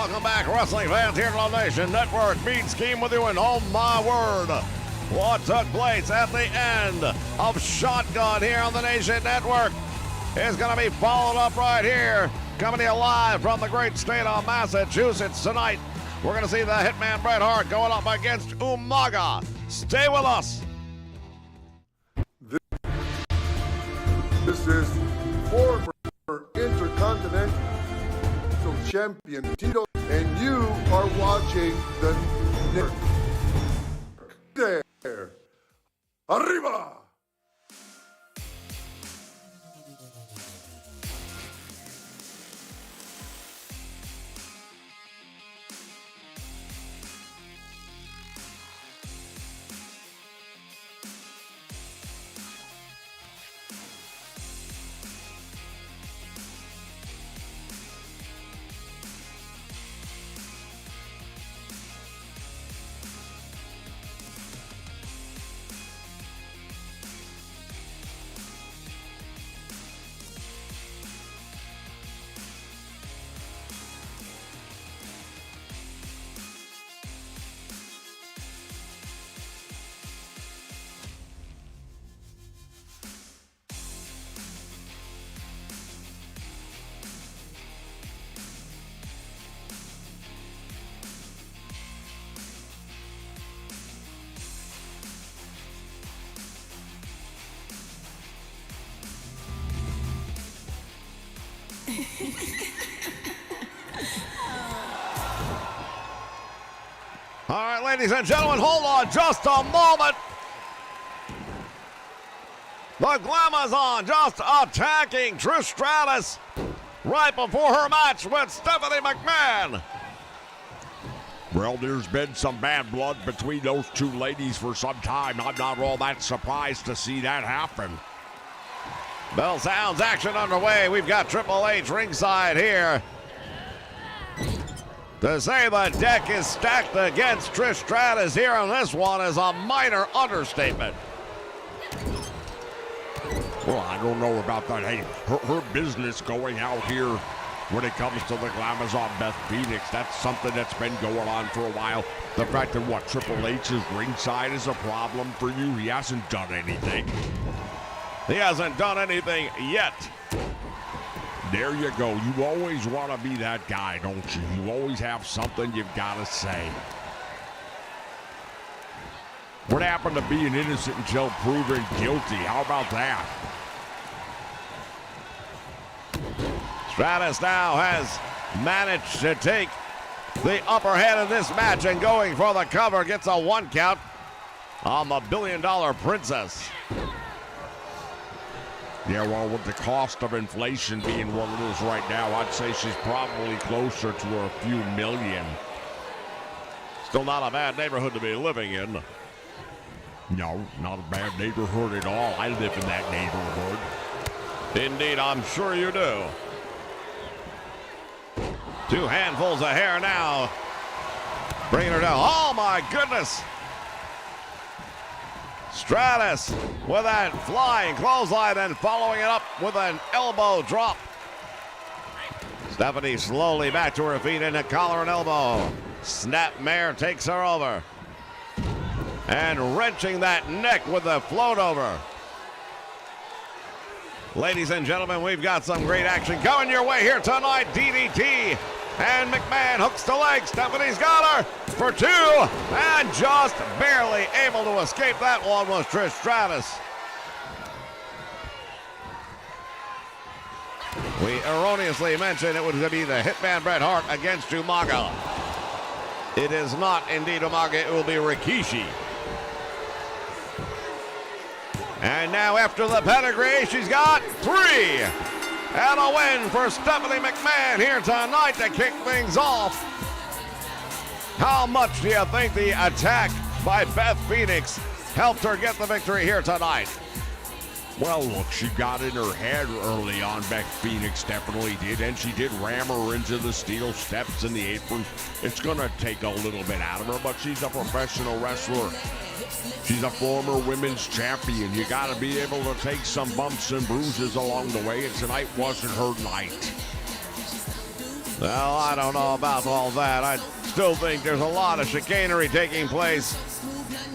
welcome back, wrestling fans here on NatioNetwork. Mean Scheme with you, and oh my word, what took place at the end of Shotgun here on the Nation Network is going to be followed up right here, coming to you live from the great state of Massachusetts tonight. We're going to see the Hitman Bret Hart going up against Umaga. Stay with us. This is former Intercontinental Champion Tito, and you are watching the network. There. Arriba! All right, ladies and gentlemen, hold on just a moment. The Glamazon just attacking Trish Stratus right before her match with Stephanie McMahon. Well, there's been some bad blood between those two ladies for some time. I'm not all that surprised to see that happen. Bell sounds, action underway. We've got Triple H ringside here. To say the deck is stacked against Trish Stratus here on this one is a minor understatement. Well, I don't know about that. Hey, her business going out here when it comes to the Glamazon Beth Phoenix, that's something that's been going on for a while. The fact that, what, Triple H's ringside is a problem for you? He hasn't done anything. He hasn't done anything yet. There you go. You always want to be that guy, don't you? You always have something you've got to say. What happened to being innocent until proven guilty? How about that? Stratus now has managed to take the upper hand in this match, and going for the cover gets a 1 count on the $1 billion princess. Yeah, well, with the cost of inflation being what it is right now, I'd say she's probably closer to a few million. Still not a bad neighborhood to be living in. No, not a bad neighborhood at all. I live in that neighborhood. Indeed, I'm sure you do. 2 handfuls of hair now. Bringing her down. Oh, my goodness. Stratus with that flying clothesline and following it up with an elbow drop. Stephanie slowly back to her feet into collar and elbow. Snapmare takes her over. And wrenching that neck with the float over. Ladies and gentlemen, we've got some great action coming your way here tonight. DDT. And McMahon hooks the leg. Stephanie's got her for 2. And just barely able to escape that one was Trish Stratus. We erroneously mentioned it was going to be the Hitman Bret Hart against Umaga. It is not indeed Umaga. It will be Rikishi. And now after the pedigree, she's got 3. And a win for Stephanie McMahon here tonight to kick things off. How much do you think the attack by Beth Phoenix helped her get the victory here tonight? Well, look, she got in her head early on. Beth Phoenix definitely did, and she did ram her into the steel steps in the apron. It's going to take a little bit out of her, but she's a professional wrestler. She's a former women's champion. You got to be able to take some bumps and bruises along the way, and tonight wasn't her night. Well, I don't know about all that. I still think there's a lot of chicanery taking place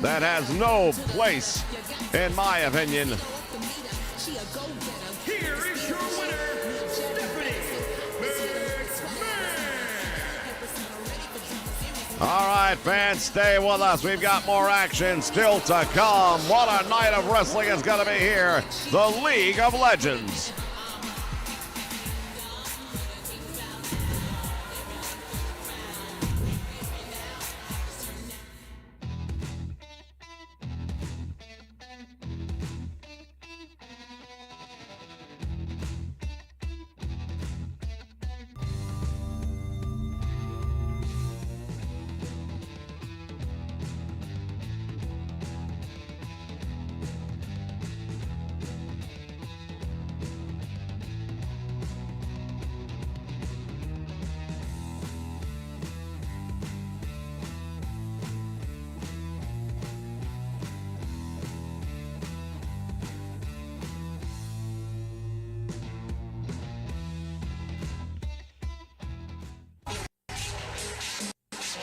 that has no place, in my opinion. Here is your winner, Stephanie McMahon. All right, fans, stay with us. We've got more action still to come. What a night of wrestling is going to be here. The League of Legends.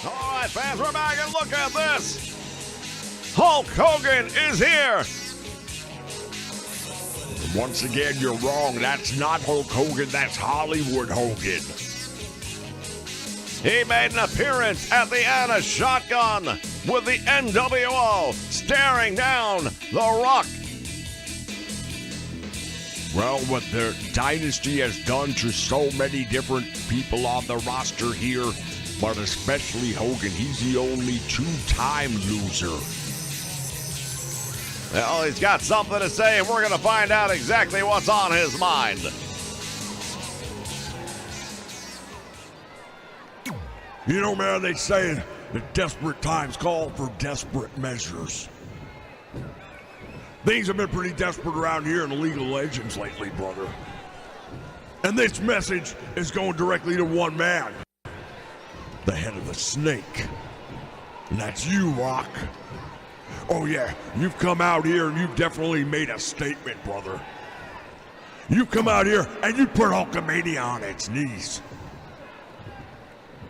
All right, fans, we're back and look at this. Hulk Hogan is here. Once again, you're wrong. That's not Hulk Hogan. That's Hollywood Hogan. He made an appearance at the end of Shotgun with the NWO staring down The Rock. Well, what the Dynasty has done to so many different people on the roster here, but especially Hogan, he's the only two-time loser. Well, he's got something to say, and we're going to find out exactly what's on his mind. You know, man, they say that desperate times call for desperate measures. Things have been pretty desperate around here in the League of Legends lately, brother. And this message is going directly to one man. The head of the snake. And that's you, Rock. Oh yeah, you've come out here and you've definitely made a statement, brother. You've come out here and you put Hulkamania on its knees.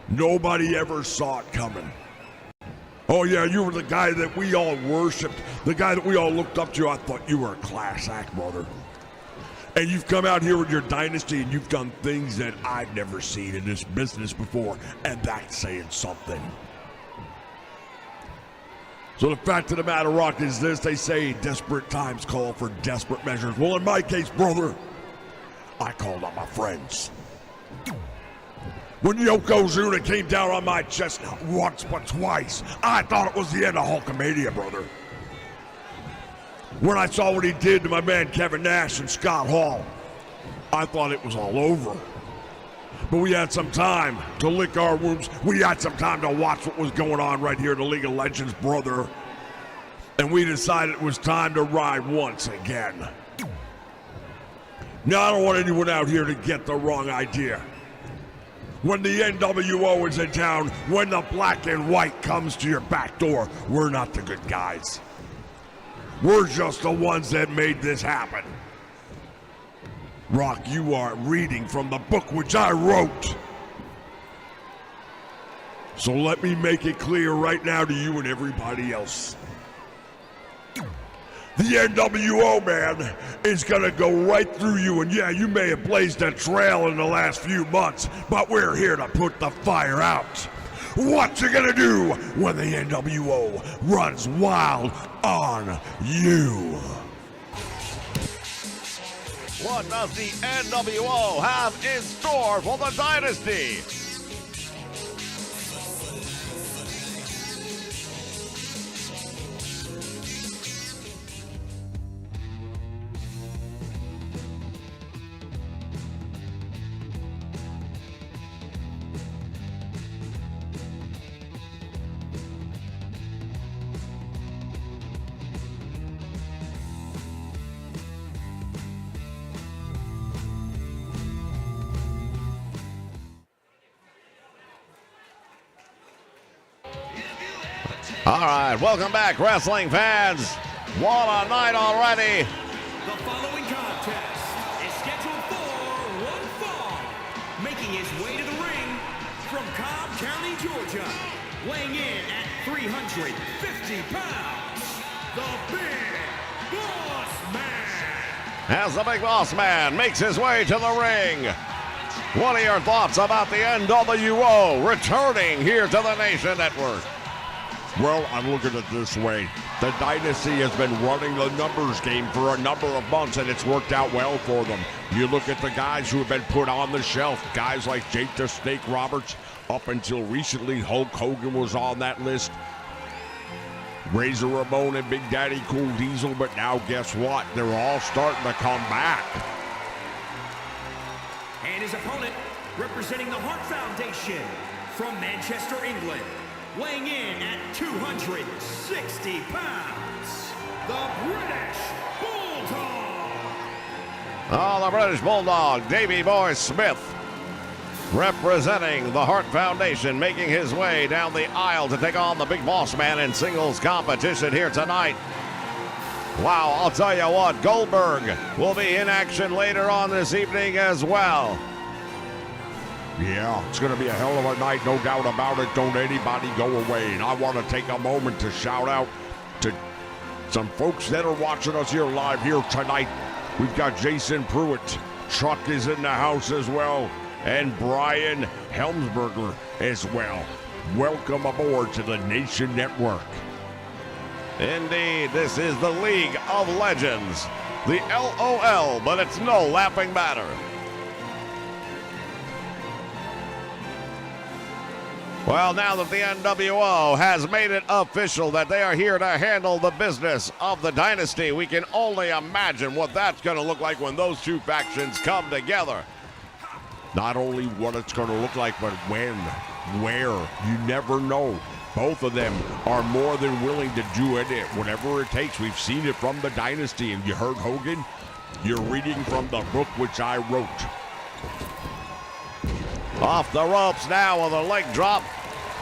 Nobody ever saw it coming. Oh yeah, you were the guy that we all worshipped, the guy that we all looked up to. I thought you were a class act, brother. And you've come out here with your dynasty and you've done things that I've never seen in this business before, and that's saying something. So the fact of the matter, Rock, is this: they say desperate times call for desperate measures. Well, in my case, brother, I called on my friends. When Yokozuna came down on my chest, not once but twice, I thought it was the end of Hulkamania, brother. When I saw what he did to my man Kevin Nash and Scott Hall, I thought it was all over. But we had some time to lick our wounds. We had some time to watch what was going on right here in the League of Legends, brother. And we decided it was time to ride once again. Now, I don't want anyone out here to get the wrong idea. When the NWO is in town, when the black and white comes to your back door, we're not the good guys. We're just the ones that made this happen. Rock, you are reading from the book which I wrote. So let me make it clear right now to you and everybody else. The NWO, man, is gonna go right through you, and yeah, you may have blazed a trail in the last few months, but we're here to put the fire out. What you gonna do when the NWO runs wild on you? What does the NWO have in store for the Dynasty? All right, welcome back, wrestling fans. What a night already. The following contest is scheduled for one fall. Making his way to the ring from Cobb County, Georgia, weighing in at 350 pounds, the Big Boss Man. As the Big Boss Man makes his way to the ring. What are your thoughts about the NWO returning here to the Nation Network? Well, I'm looking at it this way. The Dynasty has been running the numbers game for a number of months, and it's worked out well for them. You look at the guys who have been put on the shelf, guys like Jake the Snake Roberts. Up until recently, Hulk Hogan was on that list. Razor Ramon and Big Daddy Cool Diesel, but now guess what? They're all starting to come back. And his opponent, representing the Hart Foundation from Manchester, England, weighing in at 260 pounds, the British Bulldog. Oh, the British Bulldog, Davey Boy Smith, representing the Hart Foundation, making his way down the aisle to take on the Big Boss Man in singles competition here tonight. Wow, I'll tell you what, Goldberg will be in action later on this evening as well. Yeah, it's going to be a hell of a night, no doubt about it. Don't anybody go away. And I want to take a moment to shout out to some folks that are watching us here live here tonight. We've got Jason Pruitt. Chuck is in the house as well. And Brian Helmsberger as well. Welcome aboard to the Nation Network. Indeed, this is the League of Legends, the LOL, but it's no laughing matter. Well, now that the NWO has made it official that they are here to handle the business of the Dynasty, we can only imagine what that's going to look like when those two factions come together. Not only what it's going to look like, but when, where, you never know. Both of them are more than willing to do it, whatever it takes. We've seen it from the Dynasty, and you heard Hogan? You're reading from the book which I wrote. Off the ropes now with a leg drop,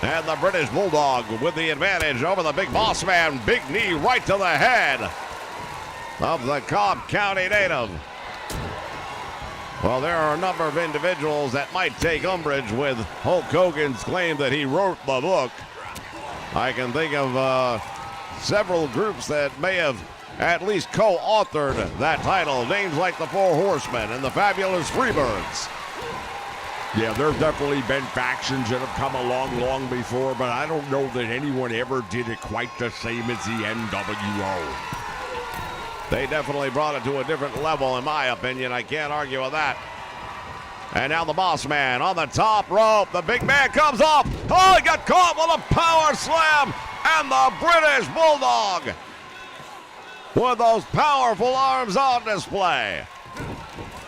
and the British Bulldog with the advantage over the Big Boss Man. Big knee right to the head of the Cobb County native. Well, there are a number of individuals that might take umbrage with Hulk Hogan's claim that he wrote the book. I can think of several groups that may have at least co-authored that title. Names like the Four Horsemen and the Fabulous Freebirds. Yeah, there have definitely been factions that have come along long before, but I don't know that anyone ever did it quite the same as the NWO. They definitely brought it to a different level, in my opinion. I can't argue with that. And now the Boss Man on the top rope. The big man comes up. Oh, he got caught with a power slam. And the British Bulldog with those powerful arms on display.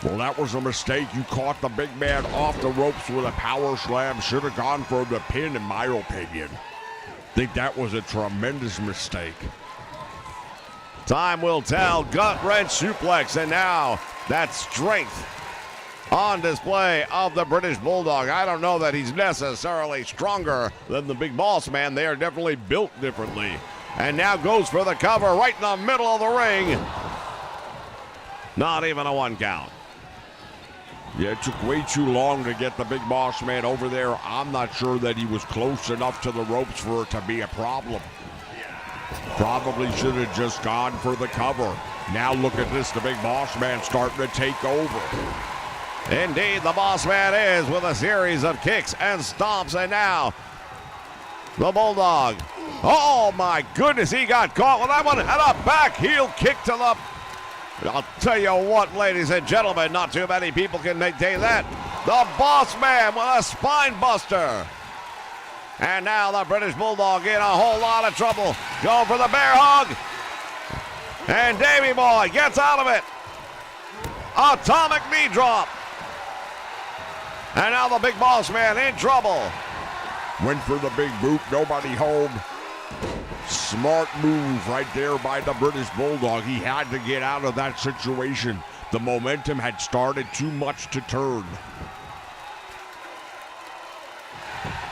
Well, that was a mistake. You caught the big man off the ropes with a power slam. Should have gone for the pin, in my opinion. Think that was a tremendous mistake. Time will tell. Gut wrench suplex, and now that strength on display of the British Bulldog. I don't know that he's necessarily stronger than the Big Boss Man. They are definitely built differently. And now goes for the cover right in the middle of the ring. Not even a 1 count. Yeah, it took way too long to get the Big Boss Man over there. I'm not sure that he was close enough to the ropes for it to be a problem. Probably should have just gone for the cover. Now look at this, the Big Boss Man starting to take over. Indeed, the Boss Man is, with a series of kicks and stomps, and now the Bulldog. Oh my goodness, he got caught with that one, and a back heel kick to the... I'll tell you what, ladies and gentlemen, not too many people can maintain that. The Boss Man with a spine buster. And now the British Bulldog in a whole lot of trouble. Going for the bear hug. And Davey Boy gets out of it. Atomic knee drop. And now the Big Boss Man in trouble. Went for the big boot, nobody home. Smart move right there by the British Bulldog. He had to get out of that situation. The momentum had started too much to turn.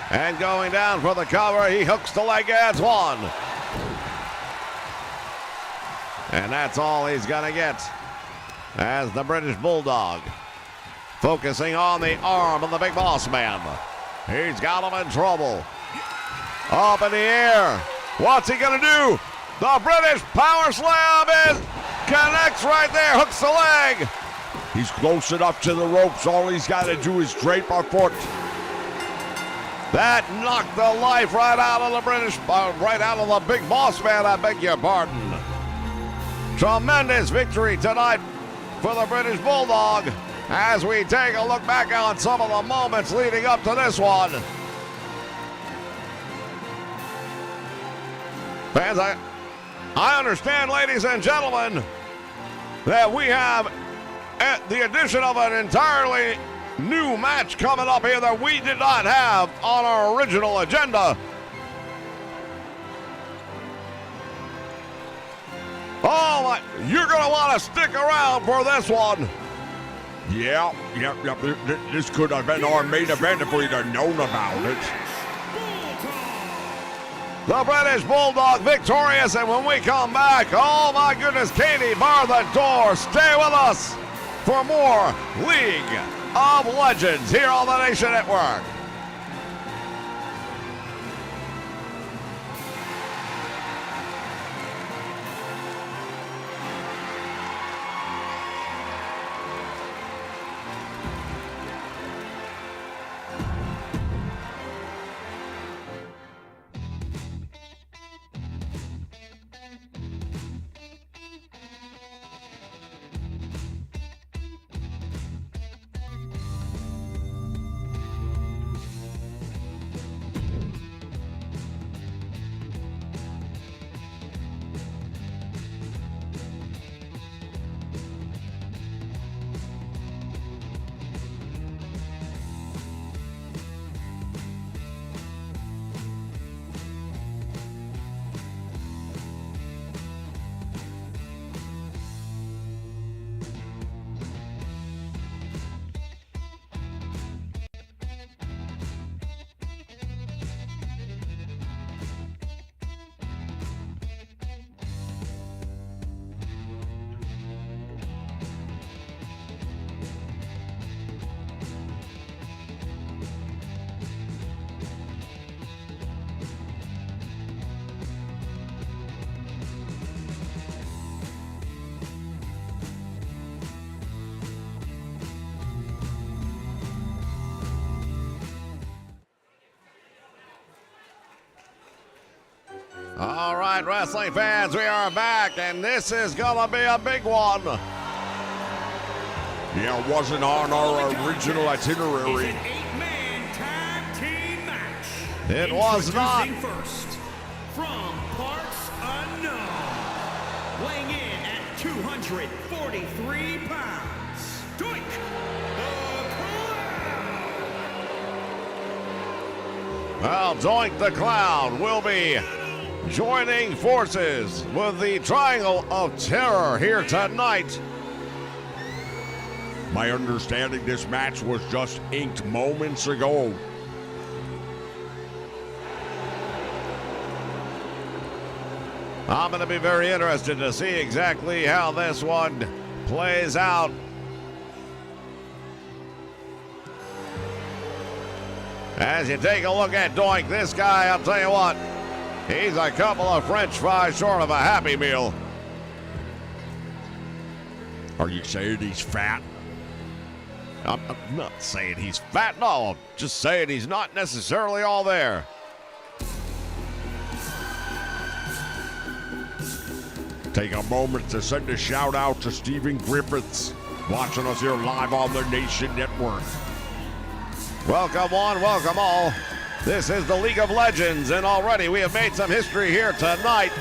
And going down for the cover, he hooks the leg, adds 1. And that's all he's gonna get, as the British Bulldog focusing on the arm of the Big Boss Man. He's got him in trouble. Up in the air. What's he going to do? The British power slam connects right there. Hooks the leg. He's close enough to the ropes. All he's got to do is drape a foot. That knocked the life right out of the big boss man, I beg your pardon. Tremendous victory tonight for the British Bulldog as we take a look back on some of the moments leading up to this one. Fans, I understand, ladies and gentlemen, that we have the addition of an entirely new match coming up here that we did not have on our original agenda. Oh my, you're going to want to stick around for this one. Yeah. This could have been our main event if we'd have known about it. The British Bulldog victorious, and when we come back, oh my goodness, Katie, bar the door. Stay with us for more League of Legends here on the Nation Network. All right, wrestling fans, we are back, and this is gonna be a big one. Yeah, it wasn't on our original itinerary. It's an 8-man tag team match. It was not. First, from parts unknown, weighing in at 243 pounds, Doink the Clown. Well, Doink the Clown will be joining forces with the Triangle of Terror here tonight. My understanding, this match was just inked moments ago. I'm going to be very interested to see exactly how this one plays out. As you take a look at Doink, this guy, I'll tell you what, he's a couple of French fries short of a Happy Meal. Are you saying he's fat? I'm not saying he's fat, no. I'm just saying he's not necessarily all there. Take a moment to send a shout out to Stephen Griffiths, watching us here live on the Nation Network. Welcome one, welcome all. This is the League of Legends, and already we have made some history here tonight.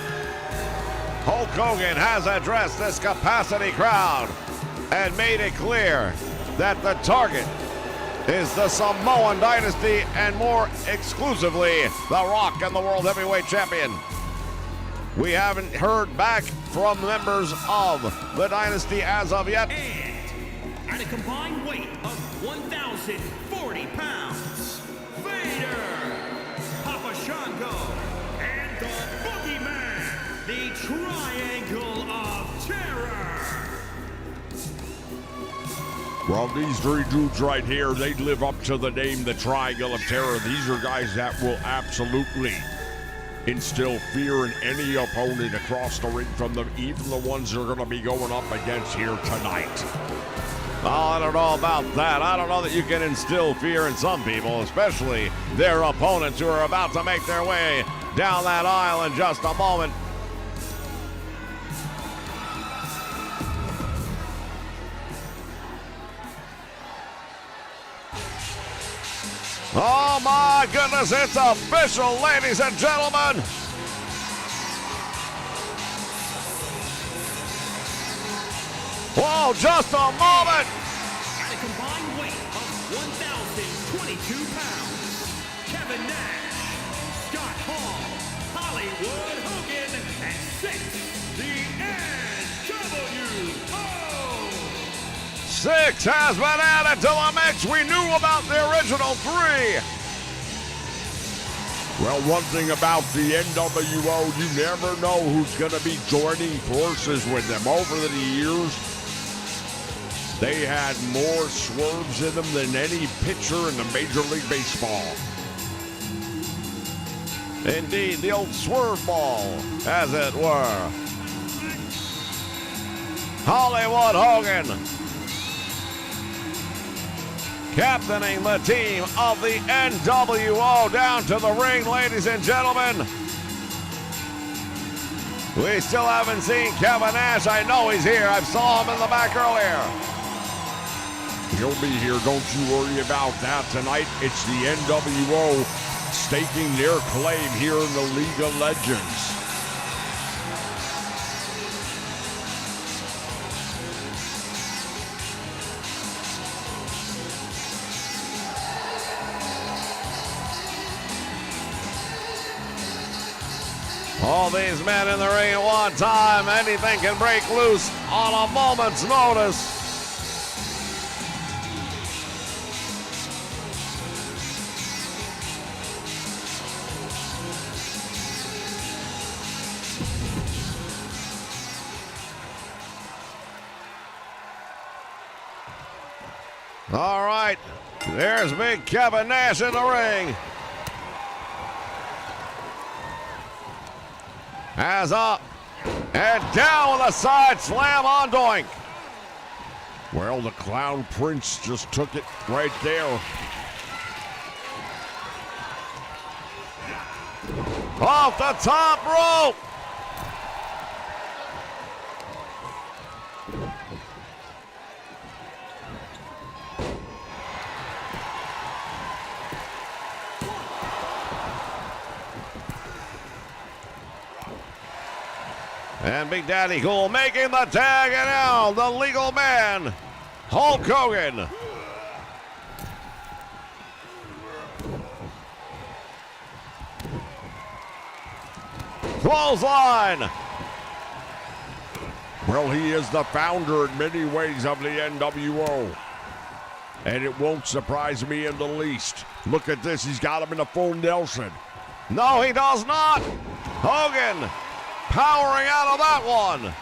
Hulk Hogan has addressed this capacity crowd and made it clear that the target is the Samoan Dynasty, and more exclusively, The Rock and the World Heavyweight Champion. We haven't heard back from members of the Dynasty as of yet. And at a combined weight of 1,040 pounds, Vader, Papa Shango, and the Boogeyman, the Triangle of Terror. Well, these three dudes right here, they live up to the name, the Triangle of Terror. These are guys that will absolutely instill fear in any opponent across the ring from them, even the ones they're going to be going up against here tonight. Oh, I don't know about that. I don't know that you can instill fear in some people, especially their opponents who are about to make their way down that aisle in just a moment. Oh my goodness, it's official, ladies and gentlemen. Whoa, just a moment. At a combined weight of 1,022 pounds, Kevin Nash, Scott Hall, Hollywood Hogan, and 6, the NWO. 6 has been added to the mix. We knew about the original 3. Well, one thing about the NWO, you never know who's going to be joining forces with them. Over the years, they had more swerves in them than any pitcher in the Major League Baseball. Indeed, the old swerve ball, as it were. Hollywood Hogan, captaining the team of the NWO down to the ring, ladies and gentlemen. We still haven't seen Kevin Nash. I know he's here. I saw him in the back earlier. He'll be here, don't you worry about that. Tonight, it's the NWO staking their claim here in the League of Legends. All these men in the ring at one time. Anything can break loose on a moment's notice. All right, there's big Kevin Nash in the ring. As up and down with a side slam on Doink. Well, the Clown Prince just took it right there. Off the top rope. And Big Daddy Cool making the tag, and now the legal man, Hulk Hogan. Clothesline. Well, he is the founder in many ways of the NWO. And it won't surprise me in the least. Look at this, he's got him in a full Nelson. No, he does not. Hogan powering out of that one.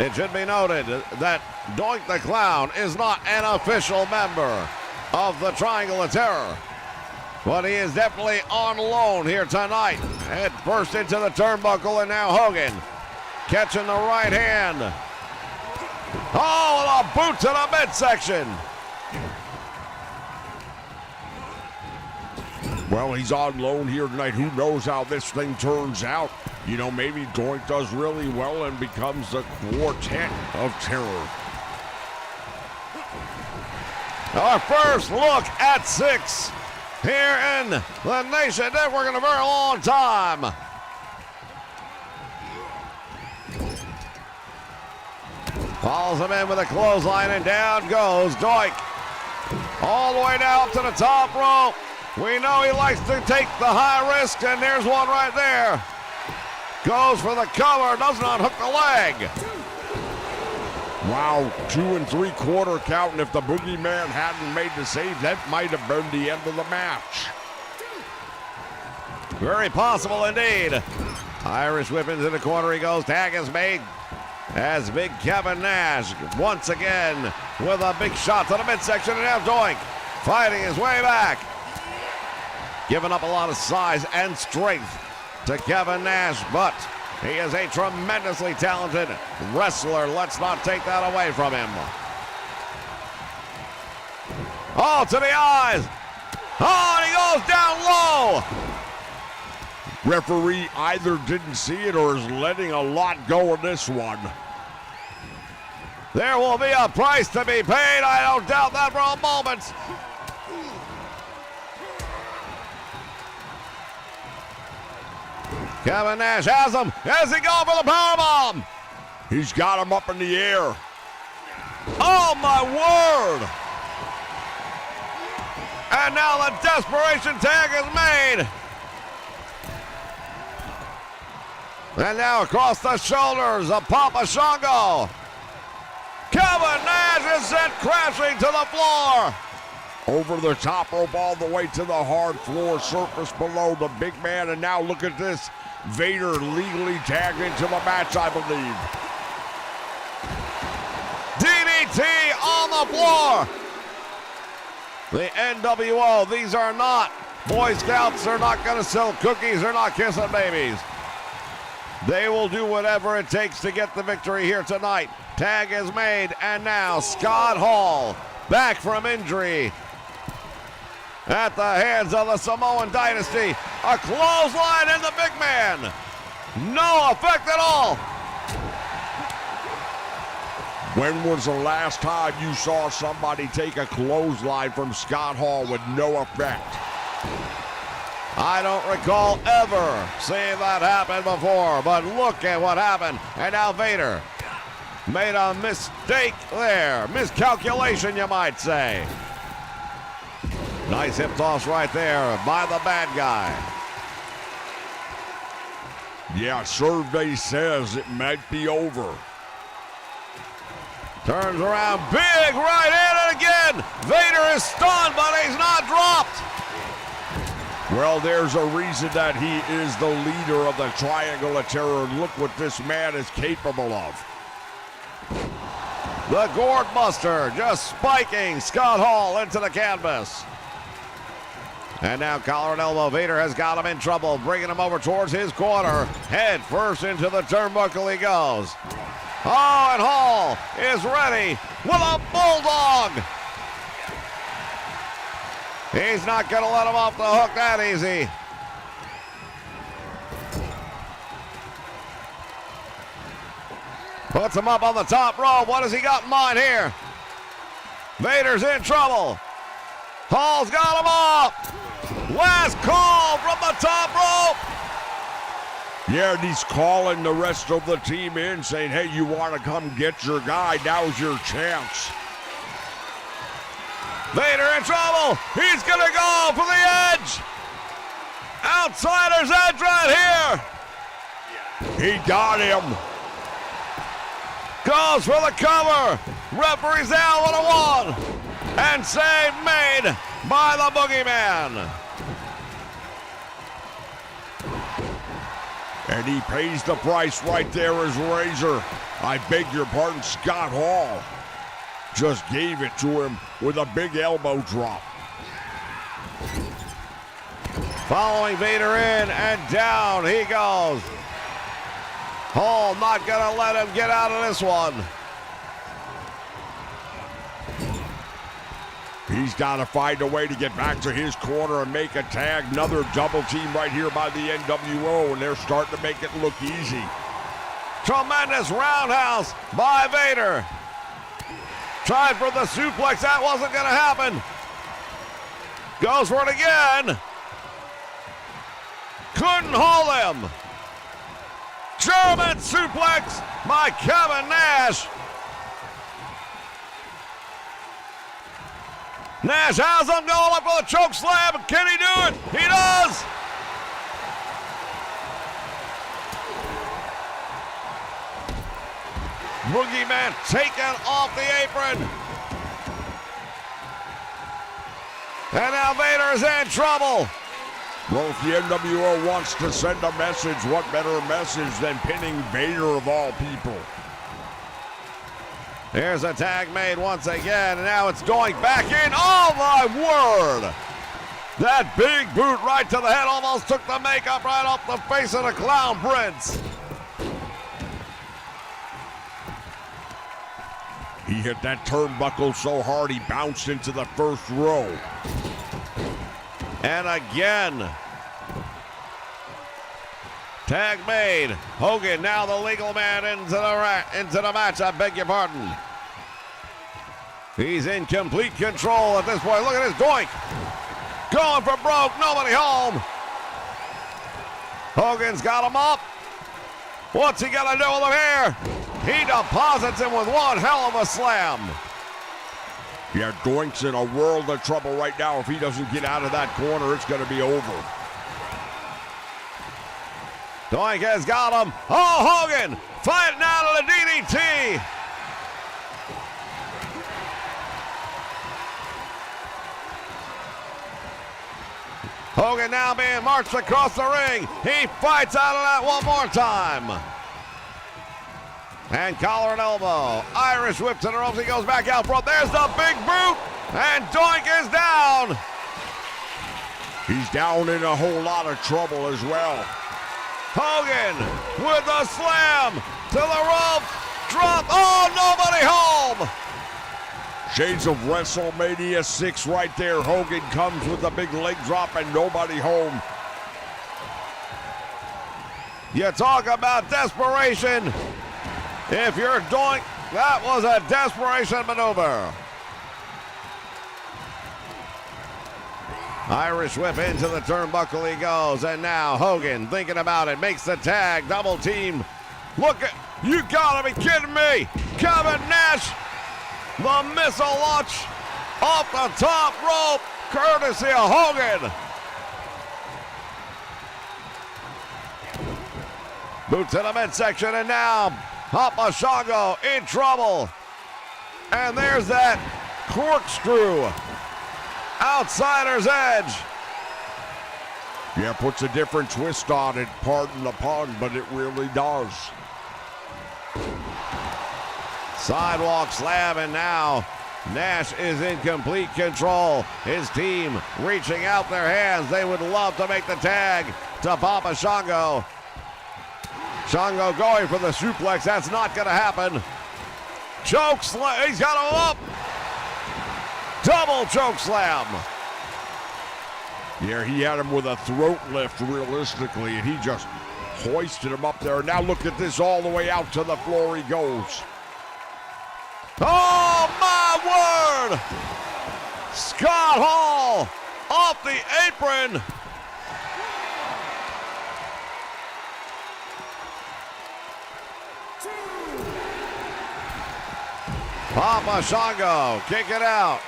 It should be noted that Doink the Clown is not an official member of the Triangle of Terror, but he is definitely on loan here tonight. Head first into the turnbuckle, and now Hogan catching the right hand. Oh, and a boot to the midsection. Well, he's on loan here tonight. Who knows how this thing turns out? You know, maybe Doink does really well and becomes the quartet of terror. Our first look at 6 here in the Nation Network in a very long time. Follows him in with a clothesline, and down goes Doink. All the way down to the top rope. We know he likes to take the high risk, and there's one right there. Goes for the cover, does not hook the leg. Wow, 2 3/4 count, and if the Boogeyman hadn't made the save, that might have been the end of the match. Very possible indeed. Irish whip into the corner he goes. Tag is made. as big Kevin Nash once again with a big shot to the midsection, and now Doink fighting his way back. Giving up a lot of size and strength to Kevin Nash, but he is a tremendously talented wrestler. Let's not take that away from him. Oh, to the eyes. Oh, and he goes down low. Referee either didn't see it or is letting a lot go in this one. There will be a price to be paid. I don't doubt that for a moment. Kevin Nash has him. Has he gone for the powerbomb? He's got him up in the air. Oh, my word. And now the desperation tag is made. And now across the shoulders of Papa Shango. Kevin Nash is sent crashing to the floor. Over the top rope all the way to the hard floor surface below the big man. And now look at this. Vader legally tagged into the match, I believe. DDT on the floor. The NWO, these are not Boy Scouts. They're not going to sell cookies. They're not kissing babies. They will do whatever it takes to get the victory here tonight. Tag is made, and now Scott Hall, back from injury at the hands of the Samoan Dynasty. A clothesline in the big man. No effect at all. When was the last time you saw somebody take a clothesline from Scott Hall with no effect? I don't recall ever seeing that happen before, but look at what happened. And now Vader made a mistake there. Miscalculation, you might say. Nice hip toss right there by the bad guy. Yeah, survey says it might be over. Turns around, big right hand, and again, Vader is stunned, but he's not dropped. Well, there's a reason that he is the leader of the Triangle of Terror. Look what this man is capable of. The Gourd Buster just spiking Scott Hall into the canvas. And now collar and elbow. Vader has got him in trouble, bringing him over towards his corner. Head first into the turnbuckle he goes. Oh, and Hall is ready with a bulldog. He's not going to let him off the hook that easy. Puts him up on the top rope. What has he got in mind here? Vader's in trouble. Hall's got him up. Last call from the top rope. Yeah, and he's calling the rest of the team in, saying, hey, you want to come get your guy? Now's your chance. Vader in trouble. He's going to go for the edge. Outsider's edge right here. He got him. Goes for the cover. Referee's down 1-1. And save made by the Boogeyman. And he pays the price right there as Razor. I beg your pardon, Scott Hall just gave it to him with a big elbow drop. Following Vader in, and down he goes. Hall not gonna let him get out of this one. He's got to find a way to get back to his corner and make a tag. Another double team right here by the NWO, and they're starting to make it look easy. Tremendous roundhouse by Vader. Tried for the suplex. That wasn't going to happen. Goes for it again. Couldn't hold him. German suplex by Kevin Nash. Nash has him going up for the choke slam. Can he do it? He does. Boogeyman taken off the apron. And now Vader is in trouble. Well, if the NWO wants to send a message, what better message than pinning Vader of all people? Here's a tag made once again, and now it's going back in. Oh, my word! That big boot right to the head almost took the makeup right off the face of the Clown Prince. He hit that turnbuckle so hard he bounced into the first row. And again. Tag made. Hogan now the legal man into the match. I beg your pardon. He's in complete control at this point. Look at this doink. Going for broke. Nobody home. Hogan's got him up. What's he gonna do with him here? He deposits him with one hell of a slam. Yeah, Doink's in a world of trouble right now. If he doesn't get out of that corner, it's going to be over. Doink has got him. Oh, Hogan fighting out of the DDT. Hogan now being marched across the ring. He fights out of that one more time. And collar and elbow. Irish whip to the ropes. He goes back out front. There's the big boot. And Doink is down. He's down in a whole lot of trouble as well. Hogan with a slam to the rope. Drop. Oh, nobody home. Shades of WrestleMania 6 right there. Hogan comes with a big leg drop and nobody home. You talk about desperation. If you're Doink, that was a desperation maneuver. Irish whip into the turnbuckle he goes, and now Hogan thinking about it, makes the tag, double team. Look at, you gotta be kidding me. Kevin Nash, the missile launch off the top rope, courtesy of Hogan. Boot to the midsection, and now Papa Shango in trouble. And there's that corkscrew. Outsider's edge. Yeah, puts a different twist on it, pardon the pun, but it really does. Sidewalk slam, and now Nash is in complete control. His team reaching out their hands. They would love to make the tag to Papa Shango. Shango going for the suplex. That's not going to happen. Choke slam. He's got him up. Double choke slam. Yeah, he had him with a throat lift realistically, and he just hoisted him up there. Now look at this, all the way out to the floor he goes. Oh, my word. Scott Hall off the apron. Papa Shango, kick it out.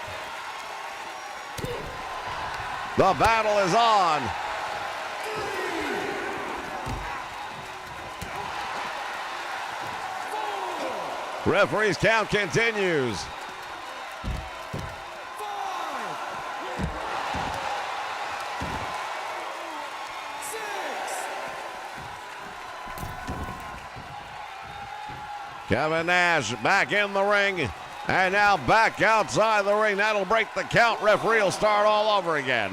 The battle is on. Referee's count continues. Kevin Nash back in the ring, and now back outside the ring. That'll break the count. Referee will start all over again.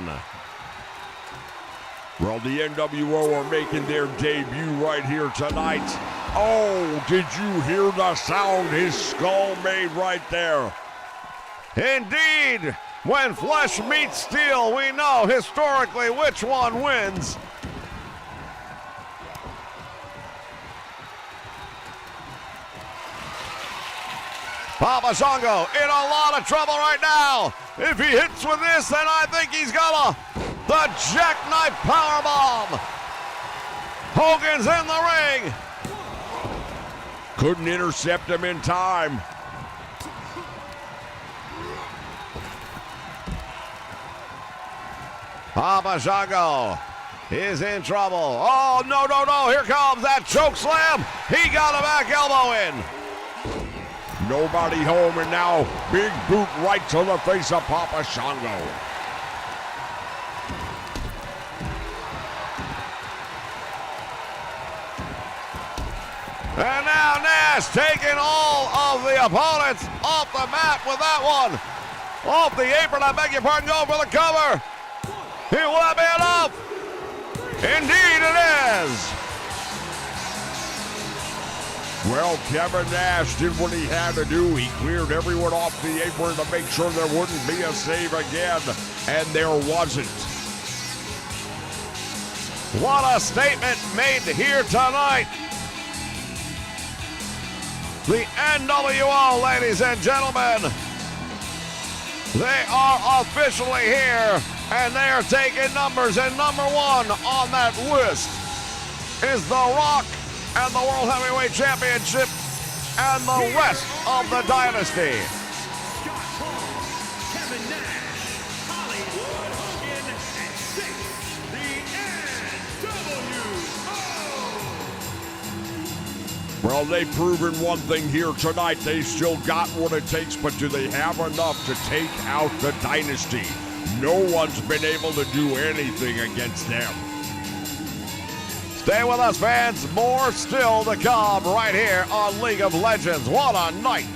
Well, the NWO are making their debut right here tonight. Oh, did you hear the sound his skull made right there? Indeed, when flesh meets steel, we know historically which one wins. Papa Shango in a lot of trouble right now. If he hits with this, then I think he's got the jackknife powerbomb. Hogan's in the ring. Couldn't intercept him in time. Papa Shango is in trouble. Oh, no, no, no. Here comes that choke slam. He got a back elbow in. Nobody home, and now big boot right to the face of Papa Shango. And now Nash taking all of the opponents off the mat with that one. Off the apron, I beg your pardon, going for the cover. It will be enough. Indeed it is. Well, Kevin Nash did what he had to do. He cleared everyone off the apron to make sure there wouldn't be a save again, and there wasn't. What a statement made here tonight. The NWO, ladies and gentlemen. They are officially here, and they are taking numbers, and number one on that list is The Rock and the World Heavyweight Championship and the rest of the dynasty. Scott Hall, Kevin Nash, Hollywood Hogan, and 6, the NWO. Well, they've proven one thing here tonight. They still got what it takes, but do they have enough to take out the dynasty? No one's been able to do anything against them. Stay with us, fans. More still to come right here on League of Legends. What a night.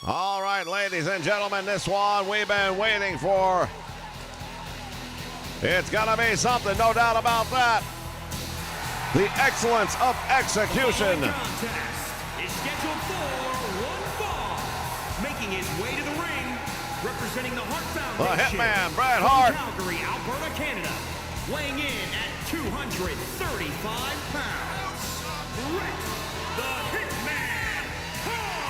All right, ladies and gentlemen, this one we've been waiting for. It's gonna be something, no doubt about that. The excellence of execution. The contest is scheduled for one fall. Making his way to the ring, representing the Hart The Foundation. Hitman, Bret from Hart. Calgary, Alberta, Canada. Weighing in at 235 pounds. Bret the Hitman Hart.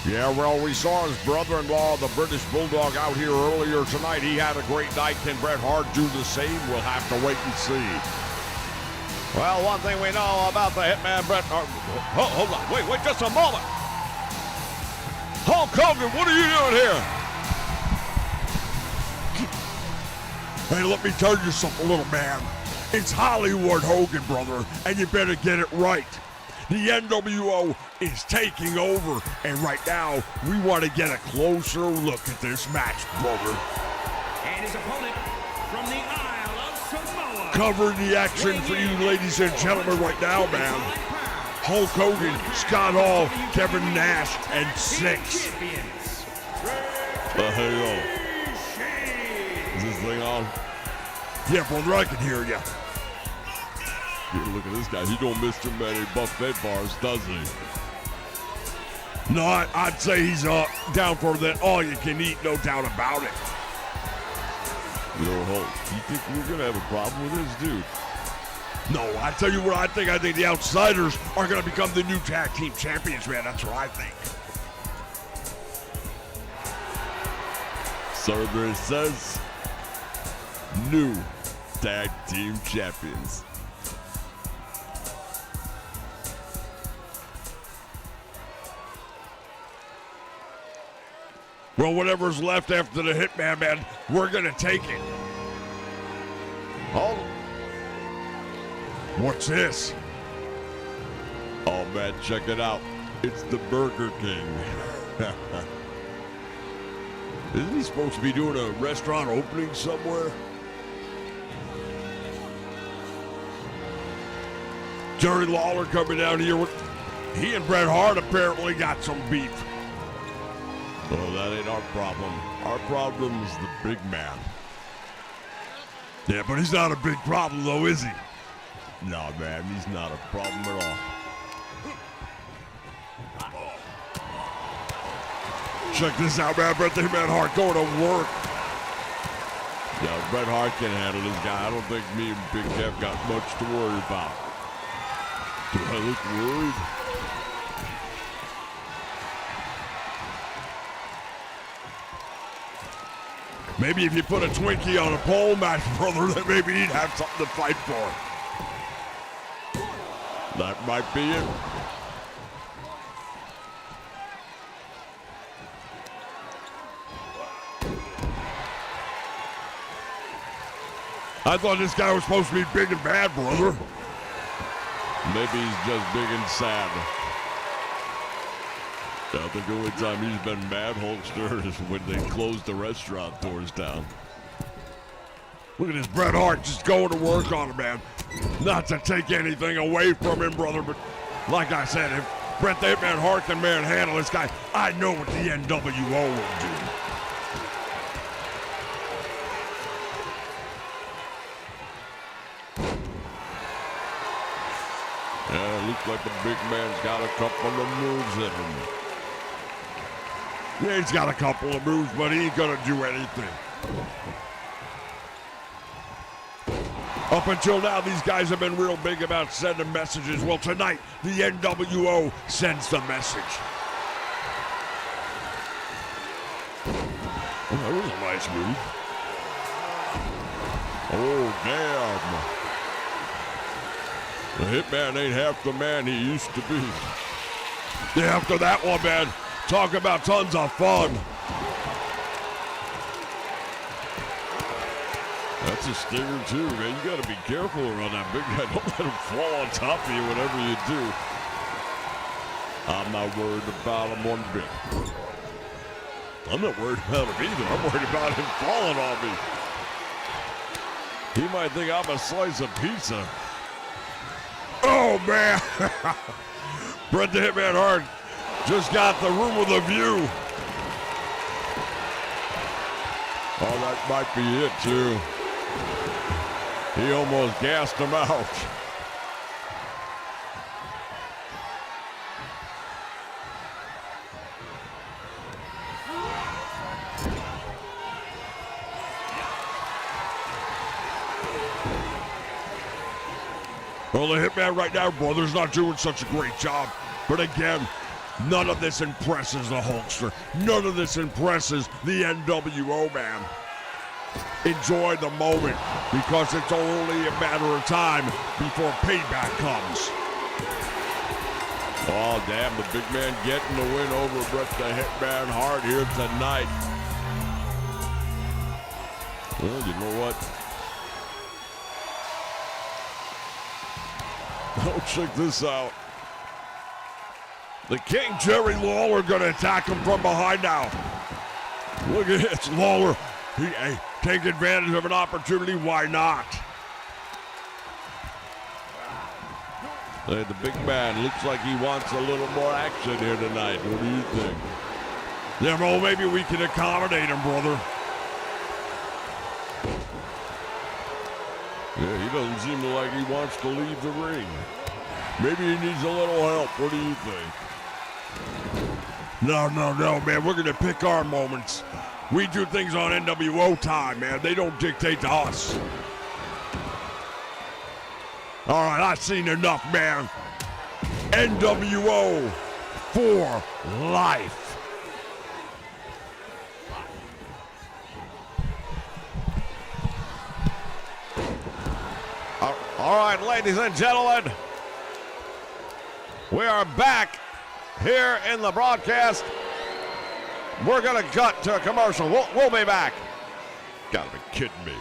Yeah, well, we saw his brother-in-law, the British Bulldog, out here earlier tonight. He had a great night. Can Bret Hart do the same? We'll have to wait and see. Well, one thing we know about the Hitman, Bret Hart. Hold on, wait just a moment. Hulk Hogan, what are you doing here? Hey, let me tell you something, little man. It's Hollywood Hogan, brother, and you better get it right. The NWO is taking over, and right now, we want to get a closer look at this match, brother. And his opponent from the Isle of Samoa. Covering the action for you, ladies and gentlemen, right now, man. Hulk Hogan, Scott Hall, Kevin Nash, and 6. Hey, is this thing on? Yeah, brother, I can hear you. Yeah, look at this guy. He don't miss too many buffet bars, does he? No, I'd say he's down for that all-you-can-eat, no doubt about it. Yo, Hulk, you think we're going to have a problem with this dude? No, I tell you what I think. I think the Outsiders are going to become the new tag team champions, man. That's what I think. So there it says, new tag team champions. Well, whatever's left after the Hitman, man, we're going to take it. Oh. What's this? Oh, man, check it out. It's the Burger King. Isn't he supposed to be doing a restaurant opening somewhere? Jerry Lawler coming down here with... He and Bret Hart apparently got some beef. Oh, that ain't our problem. Our problem is the big man. Yeah, but he's not a big problem, though, is he? No, man, he's not a problem at all. Check this out, man. Bret the Hitman Hart going to work. Yeah, Bret Hart can handle this guy. I don't think me and Big Kev got much to worry about. Do I look worried? Maybe if you put a Twinkie on a pole match, brother, then maybe he'd have something to fight for. That might be it. I thought this guy was supposed to be big and bad, brother. Maybe he's just big and sad. I think the only time he's been mad, Hulkster, is when they closed the restaurant doors down. Look at this Bret Hart just going to work on him, man. Not to take anything away from him, brother, but like I said, if Bret the Hitman Hart can manhandle this guy, I know what the NWO will do. Yeah, it looks like the big man's got a couple of moves in him. Yeah, he's got a couple of moves, but he ain't gonna do anything. Up until now, these guys have been real big about sending messages. Well, tonight, the NWO sends the message. Oh, that was a nice move. Oh, damn. The Hitman ain't half the man he used to be. Yeah, after that one, man, talk about tons of fun. That's a stinger too, man. You gotta be careful around that big guy. Don't let him fall on top of you whatever you do. I'm not worried about him one bit. I'm not worried about him either. I'm worried about him falling on me. He might think I'm a slice of pizza. Oh, man. Bret the Hitman Hart just got the room with a view. Oh, that might be it, too. He almost gassed him out. Well, the Hitman right now, brother's not doing such a great job. But again, none of this impresses the Hulkster. None of this impresses the NWO, man. Enjoy the moment, because it's only a matter of time before payback comes. Oh, damn, the big man getting the win over Bret the Hitman Hart here tonight. Well, you know what? Oh, check this out. The King Jerry Lawler gonna attack him from behind now. Look at this, Lawler. Hey, take advantage of an opportunity, why not? Hey, the big man looks like he wants a little more action here tonight. What do you think? Yeah, well, maybe we can accommodate him, brother. Yeah, he doesn't seem like he wants to leave the ring. Maybe he needs a little help. What do you think? No, man. We're going to pick our moments. We do things on NWO time, man. They don't dictate to us. All right, I've seen enough, man. NWO for life. All right, ladies and gentlemen, we are back here in the broadcast. We're going to cut to a commercial. We'll be back. Gotta be kidding me.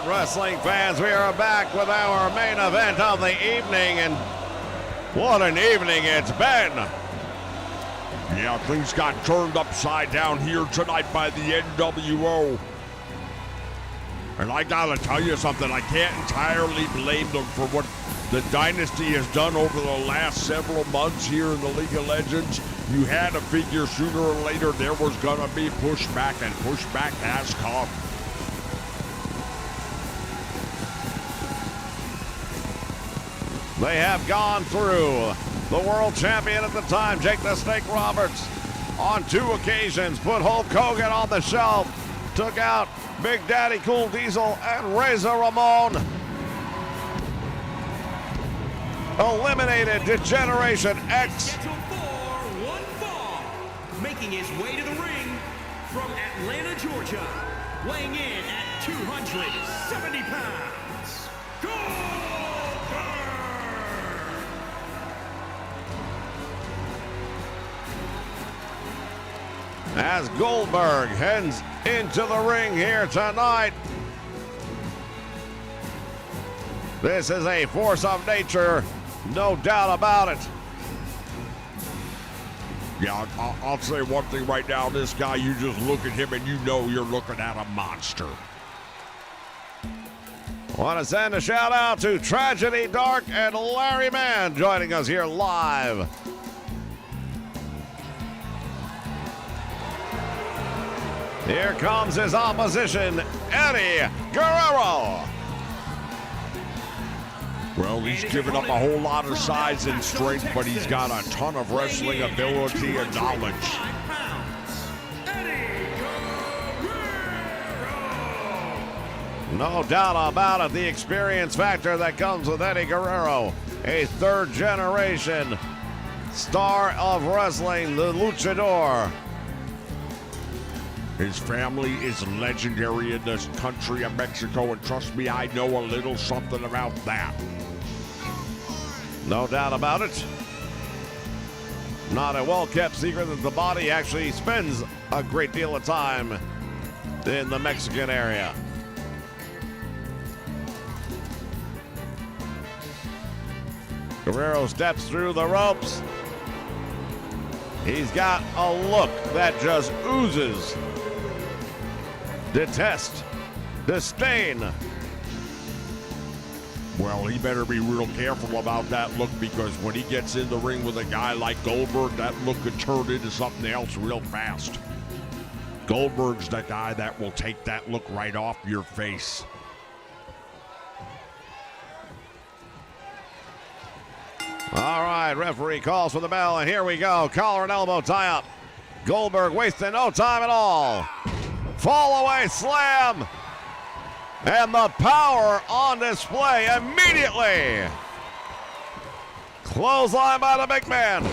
wrestling fans, we are back with our main event of the evening, and what an evening it's been. Yeah, things got turned upside down here tonight by the NWO. And I gotta tell you something, I can't entirely blame them for what the Dynasty has done over the last several months here in the League of Legends. You had to figure sooner or later there was gonna be pushback, and pushback has come. They have gone through the world champion at the time, Jake the Snake Roberts, on 2 occasions, put Hulk Hogan on the shelf, took out Big Daddy Cool Diesel and Razor Ramon, eliminated Degeneration X. Scheduled for one fall, making his way to the ring from Atlanta, Georgia, weighing in at 270 pounds, Goldberg! As Goldberg heads into the ring here tonight. This is a force of nature, no doubt about it. Yeah, I'll say one thing right now. This guy, you just look at him and you know you're looking at a monster. Want to send a shout out to Tragedy Dark and Larry Mann joining us here live. Here comes his opposition, Eddie Guerrero. Well, he's given up a whole lot of size and strength, but he's got a ton of wrestling ability and knowledge. No doubt about it, the experience factor that comes with Eddie Guerrero, a third-generation star of wrestling, the luchador. His family is legendary in this country of Mexico, and trust me, I know a little something about that. No doubt about it. Not a well-kept secret that the body actually spends a great deal of time in the Mexican area. Guerrero steps through the ropes. He's got a look that just oozes detest, disdain. Well, he better be real careful about that look, because when he gets in the ring with a guy like Goldberg, that look could turn into something else real fast. Goldberg's the guy that will take that look right off your face. All right, referee calls for the bell, and here we go. Collar and elbow tie up. Goldberg wasting no time at all. Fall away slam. And the power on display immediately. Clothesline by the big man.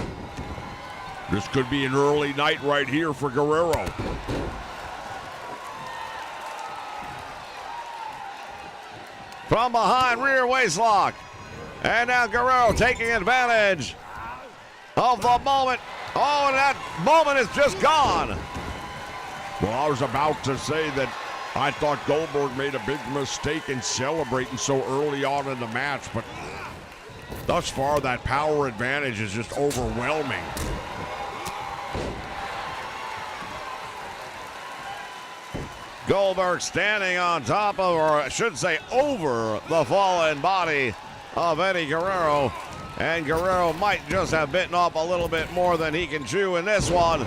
This could be an early night right here for Guerrero. From behind, rear waistlock. And now Guerrero taking advantage of the moment. Oh, and that moment is just gone. Well, I was about to say that I thought Goldberg made a big mistake in celebrating so early on in the match, but thus far that power advantage is just overwhelming. Goldberg standing on top of, or I should say over, the fallen body of Eddie Guerrero. And Guerrero might just have bitten off a little bit more than he can chew in this one.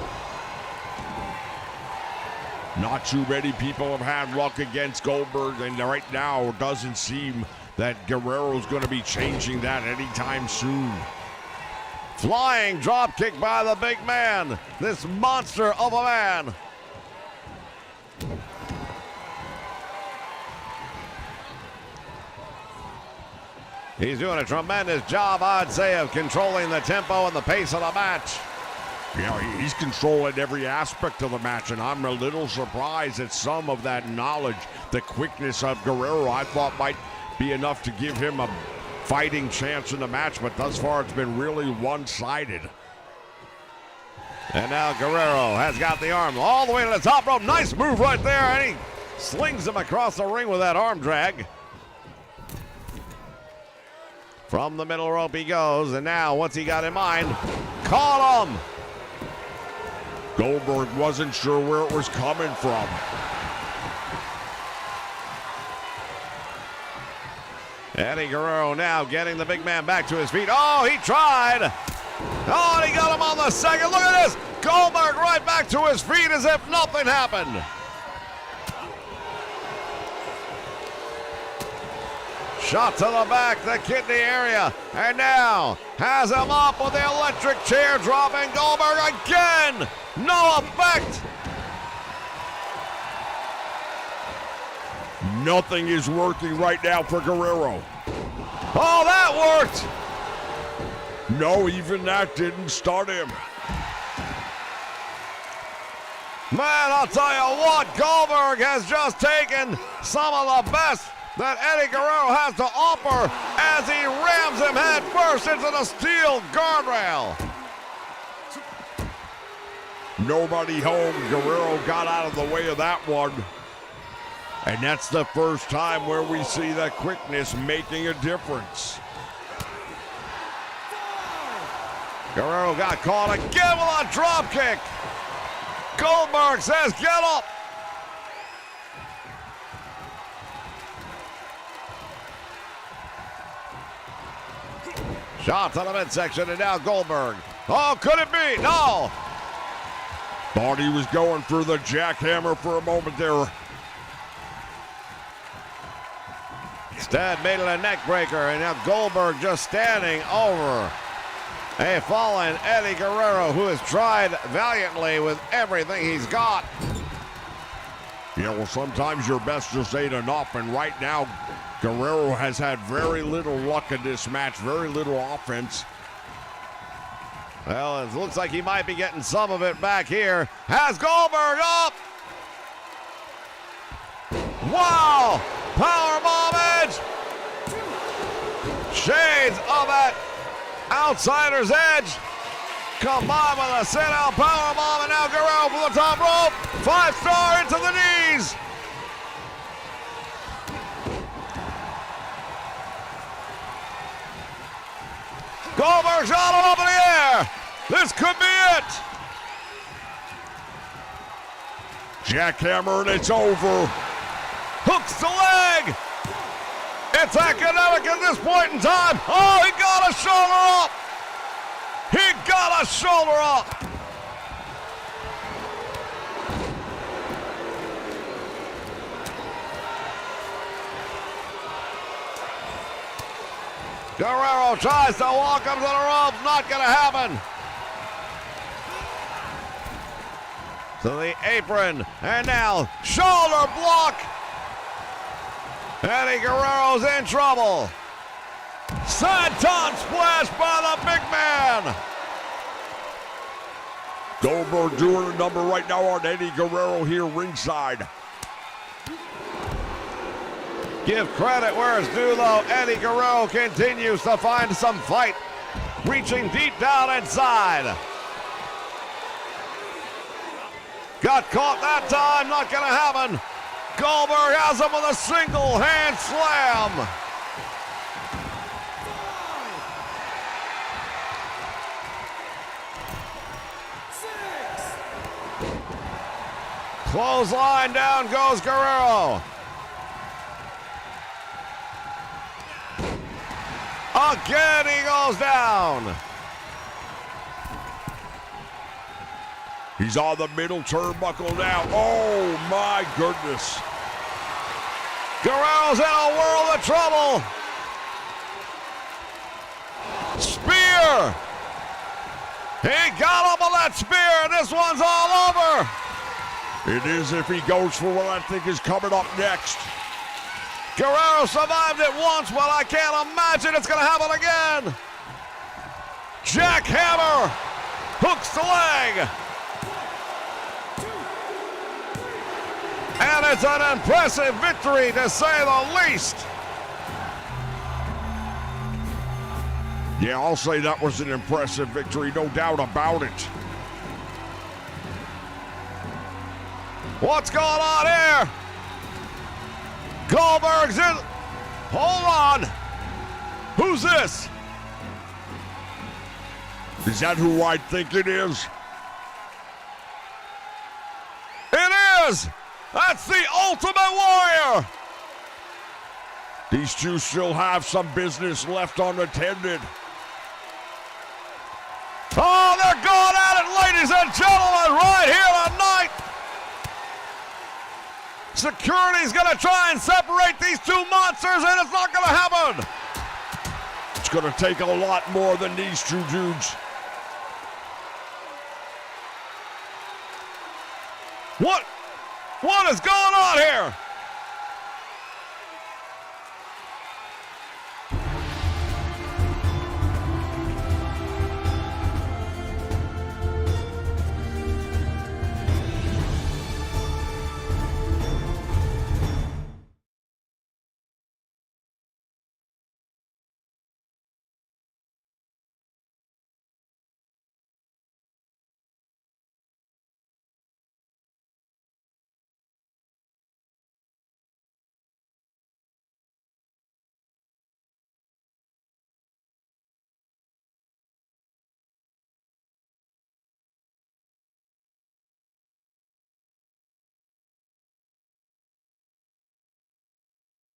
Not too many people have had luck against Goldberg, and right now it doesn't seem that Guerrero's going to be changing that anytime soon. Flying drop kick by the big man. This monster of a man. He's doing a tremendous job, I'd say, of controlling the tempo and the pace of the match. Yeah, he's controlling every aspect of the match, and I'm a little surprised at some of that knowledge. The quickness of Guerrero, I thought might be enough to give him a fighting chance in the match, but thus far it's been really one-sided. And now Guerrero has got the arm all the way to the top rope. Nice move right there, and he Slings him across the ring with that arm drag. From the middle rope he goes, and now what's he got in mind? Caught him! Goldberg wasn't sure where it was coming from. Eddie Guerrero now getting the big man back to his feet. Oh, he tried! Oh, and he got him on the second. Look at this! Goldberg right back to his feet as if nothing happened. Shot to the back, the kidney area, and now has him up with the electric chair, dropping Goldberg again. No effect. Nothing is working right now for Guerrero. Oh, that worked. No, even that didn't stun him. Man, I'll tell you what, Goldberg has just taken some of the best that Eddie Guerrero has to offer as he rams him head first into the steel guardrail. Nobody home. Guerrero got out of the way of that one. And that's the first time where we see that quickness making a difference. Guerrero got caught again with a drop kick. Goldberg says, get up. Shot to the midsection, and now Goldberg. Oh, could it be? No. Thought he was going for the jackhammer for a moment there. Instead, made it a neck breaker, and now Goldberg just standing over a fallen Eddie Guerrero, who has tried valiantly with everything he's got. Yeah, well, sometimes your best just ain't enough, and right now, Guerrero has had very little luck in this match, very little offense. Well, it looks like he might be getting some of it back here. Has Goldberg up! Wow! Powerbomb edge! Shades of that outsider's edge. Combined with a sit-out powerbomb, and now Guerrero from the top rope. 5-star into the knees. Goldberg's got it up in the air. This could be it. Jackhammer, and it's over. Hooks the leg. It's academic at this point in time. Oh, he got a shoulder up. He got a shoulder up. Guerrero tries to walk him to the ropes. Not going to happen. To the apron. And now, shoulder block. Eddie Guerrero's in trouble. Senton splash by the big man. Goldberg doing a number right now on Eddie Guerrero here ringside. Give credit where it's due, though. Eddie Guerrero continues to find some fight, reaching deep down inside. Got caught that time, not gonna happen. Goldberg has him with a single hand slam. Clothesline, down goes Guerrero. Again, he goes down. He's on the middle turnbuckle now. Oh, my goodness. Guerrero's in a world of trouble. Spear. He got up on that spear, and this one's all over. It is if he goes for what I think is coming up next. Guerrero survived it once, but I can't imagine it's going to happen again. Jackhammer hooks the leg. And it's an impressive victory, to say the least. Yeah, I'll say that was an impressive victory, no doubt about it. What's going on here? Goldberg's in. Hold on. Who's this? Is that who I think it is? It is! That's the Ultimate Warrior! These two still have some business left unattended. Oh, they're going at it, ladies and gentlemen, right here tonight! Security's gonna try and separate these two monsters, and it's not gonna happen! It's gonna take a lot more than these two dudes. What is going on here?